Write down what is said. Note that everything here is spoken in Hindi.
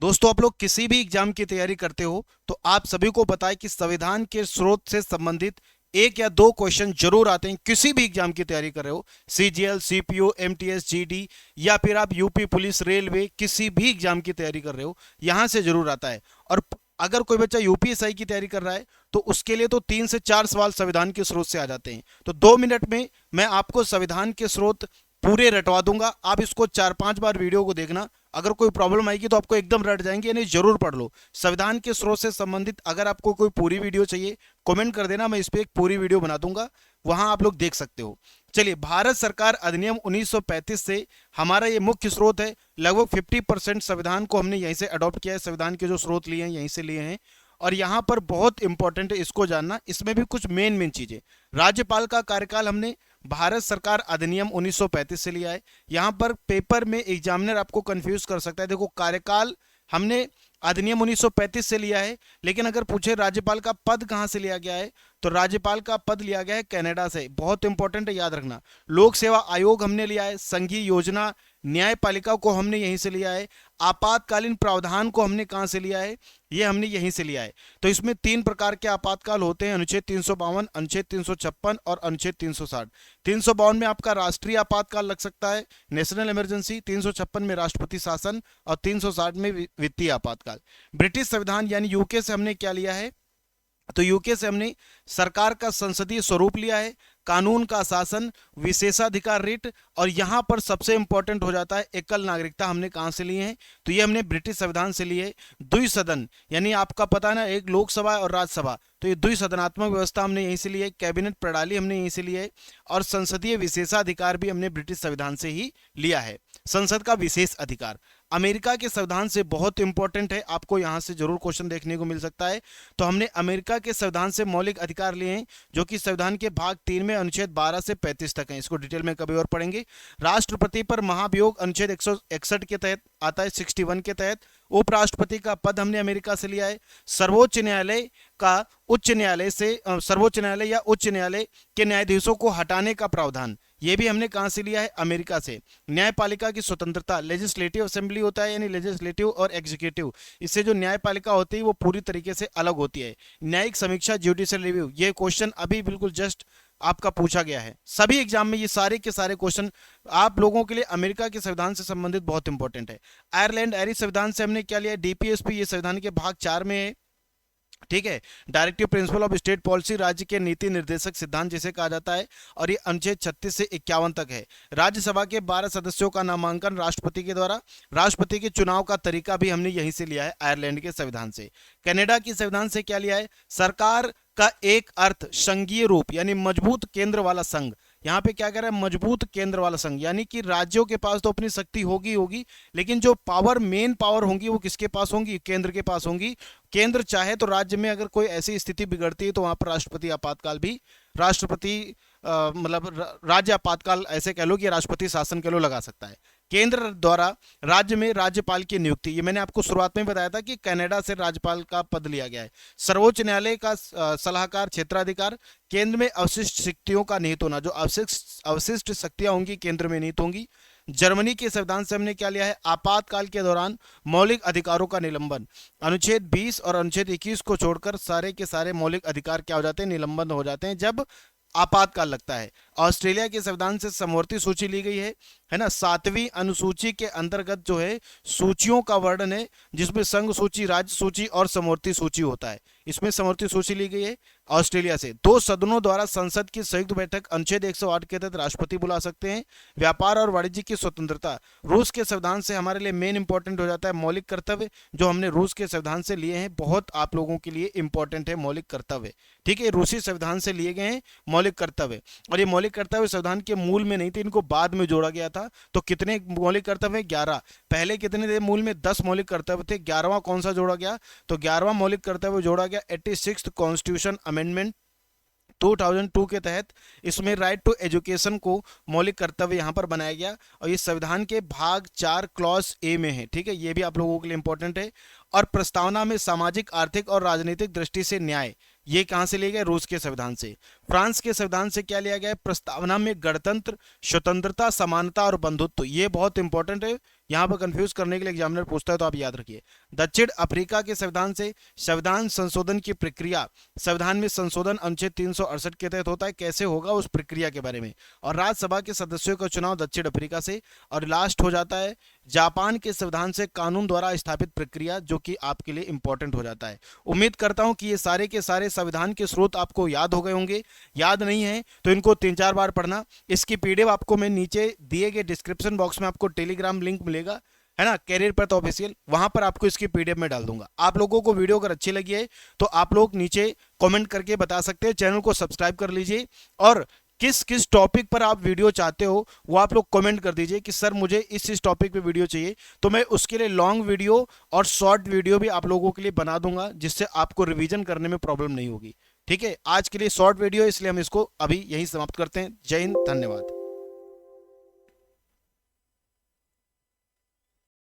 दोस्तों, आप लोग किसी भी एग्जाम की तैयारी करते हो तो आप सभी को पता है कि संविधान के स्रोत से संबंधित एक या दो क्वेश्चन जरूर आते हैं। किसी भी एग्जाम की तैयारी कर रहे हो, सीजीएल, सीपीओ, एमटीएस, जीडी, या फिर आप यूपी पुलिस, रेलवे, किसी भी एग्जाम की तैयारी कर रहे हो, यहां से जरूर आता है। और अगर कोई बच्चा यूपीएसआई की तैयारी कर रहा है तो उसके लिए तो 3 से 4 सवाल संविधान के स्रोत से आ जाते हैं। तो 2 मिनट में मैं आपको संविधान के स्रोत पूरे रटवा दूंगा। आप इसको 4-5 बार वीडियो को देखना। अगर कोई प्रॉब्लम आएगी तो आपको एकदम रट जाएंगे, यानी जरूर पढ़ लो। संविधान के स्रोत से संबंधित अगर आपको कोई पूरी वीडियो चाहिए, कमेंट कर देना, मैं इस पर एक पूरी वीडियो बना दूंगा, वहां आप लोग देख सकते हो। चलिए, भारत सरकार अधिनियम 1935 से हमारा ये मुख्य स्रोत है। लगभग 50% संविधान को हमने यहीं से अडॉप्ट किया है। संविधान के जो स्रोत लिए हैं यहीं से लिए हैं। और यहाँ पर बहुत इंपॉर्टेंट है इसको जानना, इसमें भी कुछ मेन मेन चीजें। राज्यपाल का कार्यकाल हमने भारत सरकार अधिनियम 1935 से लिया है। यहां पर पेपर में एग्जामिनर आपको कंफ्यूज कर सकता है। देखो, कार्यकाल हमने अधिनियम 1935 से लिया है, लेकिन अगर पूछे राज्यपाल का पद कहां से लिया गया है, तो राज्यपाल का पद लिया गया है कनाडा से। बहुत इंपॉर्टेंट है, याद रखना। लोक सेवा आयोग हमने लिया है, संघीय योजना न्यायपालिका को हमने यहीं से लिया है, आपातकालीन प्रावधान को हमने कहां से लिया है, ये हमने यहीं से लिया है। तो इसमें 3 प्रकार के आपातकाल होते हैं: अनुच्छेद 352, अनुच्छेद 356 और अनुच्छेद 360। 352 में आपका राष्ट्रीय आपातकाल लग सकता है, नेशनल इमरजेंसी। 356 में राष्ट्रपति शासन और 360 में वित्तीय आपातकाल। ब्रिटिश संविधान यानी यूके से हमने क्या लिया है, तो यूके से हमने सरकार का संसदीय स्वरूप लिया है, कानून का शासन, विशेषाधिकार रिट, और यहां पर सबसे इंपॉर्टेंट हो जाता है एकल नागरिकता हमने कहां से लिए हैं, तो ये हमने ब्रिटिश संविधान से लिए। द्विसदन यानी आपका पता ना, एक लोकसभा और राज्यसभा, तो ये द्विसदनात्मक व्यवस्था हमने यहीं से ली है। कैबिनेट प्रणाली हमने यहीं से ली है। और संसदीय विशेषाधिकार भी हमने ब्रिटिश संविधान से ही लिया है, संसद का विशेष अधिकार। अमेरिका के संविधान से बहुत इंपॉर्टेंट है, आपको यहां से जरूर क्वेश्चन देखने को मिल सकता है। तो हमने अमेरिका के संविधान से मौलिक अधिकार लिए हैं, जो कि संविधान के भाग 3 में अनुच्छेद 12 से 35 तक है। इसको डिटेल में कभी और पढ़ेंगे। राष्ट्रपति पर महाभियोग अनुच्छेद 161 के तहत आता है, 61 के तहत। उपराष्ट्रपति का पद हमने अमेरिका से लिया है। सर्वोच्च न्यायालय का उच्च न्यायालय से सर्वोच्च न्यायालय या उच्च न्यायालय के न्यायाधीशों को हटाने का प्रावधान, ये भी हमने कहां से लिया है, अमेरिका से। न्यायपालिका की स्वतंत्रता, लेजिस्लेटिव असेंबली होता है, यानी लेजिस्लेटिव और एग्जीक्यूटिव, इससे जो न्यायपालिका होती है वो पूरी तरीके से अलग होती है। न्यायिक समीक्षा, जुडिशियल रिव्यू, ये क्वेश्चन अभी बिल्कुल जस्ट आपका पूछा गया है सभी एग्जाम में। ये सारे के सारे क्वेश्चन आप लोगों के लिए अमेरिका के संविधान से संबंधित बहुत इंपॉर्टेंट है। आयरलैंड आयरिश संविधान से हमने क्या लिया, डीपीएसपी, ये संविधान के भाग 4 में है, ठीक है। Directive principle of state policy, राज्य के नीति निर्देशक सिद्धांत जिसे कहा जाता है, और ये अनुच्छेद 36 से 51 तक है। राज्यसभा के 12 सदस्यों का नामांकन राष्ट्रपति के द्वारा। राष्ट्रपति के चुनाव का तरीका भी हमने यहीं से लिया है, आयरलैंड के संविधान से। कनाडा की संविधान से क्या लिया है, सरकार का एक अर्थ संघीय रूप, यानी मजबूत केंद्र वाला संघ। यहाँ पे क्या कह रहा है, मजबूत केंद्र वाला संघ, यानी कि राज्यों के पास तो अपनी शक्ति होगी होगी, लेकिन जो पावर, मेन पावर होंगी वो किसके पास होंगी, केंद्र के पास होंगी। केंद्र चाहे तो राज्य में अगर कोई ऐसी स्थिति बिगड़ती है तो वहां पर राष्ट्रपति आपातकाल भी, राष्ट्रपति मतलब राज्य आपातकाल ऐसे कह लो कि राष्ट्रपति शासन कह लो, लगा सकता है। केंद्र द्वारा राज्य में राज्यपाल की नियुक्ति, ये मैंने आपको शुरुआत में बताया था कि कनाडा से राज्यपाल का पद लिया गया है। सर्वोच्च न्यायालय का सलाहकार क्षेत्राधिकार, केंद्र में अवशिष्ट शक्तियों का निहित होना, जो अवशिष्ट शक्तियां होंगी केंद्र में निहित होंगी। जर्मनी के संविधान से हमने क्या लिया है, आपातकाल के दौरान मौलिक अधिकारों का निलंबन। अनुच्छेद 20 और अनुच्छेद 21 को छोड़कर सारे के सारे मौलिक अधिकार क्या हो जाते हैं, निलंबन हो जाते हैं जब आपातकाल लगता है। ऑस्ट्रेलिया के संविधान से समवर्ती सूची ली गई है ना। 7वीं अनुसूची के अंतर्गत जो है सूचियों का वर्णन है, जिसमें संघ सूची, राज्य सूची और समवर्ती सूची होता है। इसमें समवर्ती सूची ली गई है ऑस्ट्रेलिया से। 2 सदनों द्वारा संसद की संयुक्त बैठक, अनुच्छेद 108 के तहत राष्ट्रपति बुला सकते हैं। व्यापार और वाणिज्य की स्वतंत्रता, रूस के संविधान से हमारे लिए मेन इंपॉर्टेंट हो जाता है मौलिक कर्तव्य, जो हमने रूस के संविधान से लिए हैं। बहुत आप लोगों के लिए इंपॉर्टेंट है मौलिक कर्तव्य, ठीक है। रूसी संविधान से लिए गए हैं मौलिक कर्तव्य, और ये मौलिक कर्तव्य संविधान के मूल में नहीं थे, इनको बाद में जोड़ा गया था। तो कितने मौलिक कर्तव्य, 11। पहले कितने थे मूल में, 10 मौलिक कर्तव्य थे, 11वां कौन सा जोड़ा गया, तो 11वां मौलिक कर्तव्य जोड़ा गया 86th कॉन्स्टिट्यूशन अमेंडमेंट 2002 के तहत। इसमें राइट टू एजुकेशन को मौलिक कर्तव्य यहां पर बनाया गया, और ये संविधान के भाग 4 क्लॉज ए में है, ठीक है। ये भी आप लोगों के लिए इंपॉर्टेंट है। और प्रस्तावना में सामाजिक, आर्थिक और राजनीतिक दृष्टि से न्याय, ये कहां से लिया गया, रूस के संविधान से। फ्रांस के संविधान से क्या लिया गया है, प्रस्तावना में गणतंत्र, स्वतंत्रता, समानता और बंधुत्व, ये बहुत इंपॉर्टेंट है। यहां पर कंफ्यूज करने के लिए एग्जामिनर पूछता है, तो आप याद रखिए। दक्षिण अफ्रीका के संविधान से संविधान संशोधन की प्रक्रिया, संविधान में संशोधन अनुच्छेद 368 के तहत होता है, कैसे होगा उस प्रक्रिया के बारे में। और राज्यसभा के सदस्यों का चुनाव दक्षिण अफ्रीका से। और लास्ट हो जाता है जापान के संविधान से कानून द्वारा स्थापित प्रक्रिया, जो कि आपके लिए इंपॉर्टेंट हो जाता है। उम्मीद करता हूं कि ये सारे के सारे संविधान के स्रोत आपको याद हो गए होंगे। याद नहीं है तो इनको 3-4 बार पढ़ना। इसकी पीडीएफ आपको मैं नीचे दिए गए डिस्क्रिप्शन बॉक्स में आपको टेलीग्राम लिंक मिलेगा, है ना, कैरियर पथ ऑफिशियल, वहां पर आपको इसकी पीडीएफ में डाल दूंगा। आप लोगों को वीडियो अगर अच्छी लगी है तो आप लोग नीचे कमेंट करके बता सकते हैं। चैनल को सब्सक्राइब कर लीजिए, और किस किस टॉपिक पर आप वीडियो चाहते हो वो आप लोग कमेंट कर दीजिए कि सर मुझे इस टॉपिक पे वीडियो चाहिए, तो मैं उसके लिए लॉन्ग वीडियो और शॉर्ट वीडियो भी आप लोगों के लिए बना दूंगा, जिससे आपको रिवीजन करने में प्रॉब्लम नहीं होगी। ठीक है, आज के लिए शॉर्ट वीडियो, इसलिए हम इसको अभी यहीं समाप्त करते हैं। जय हिंद, धन्यवाद।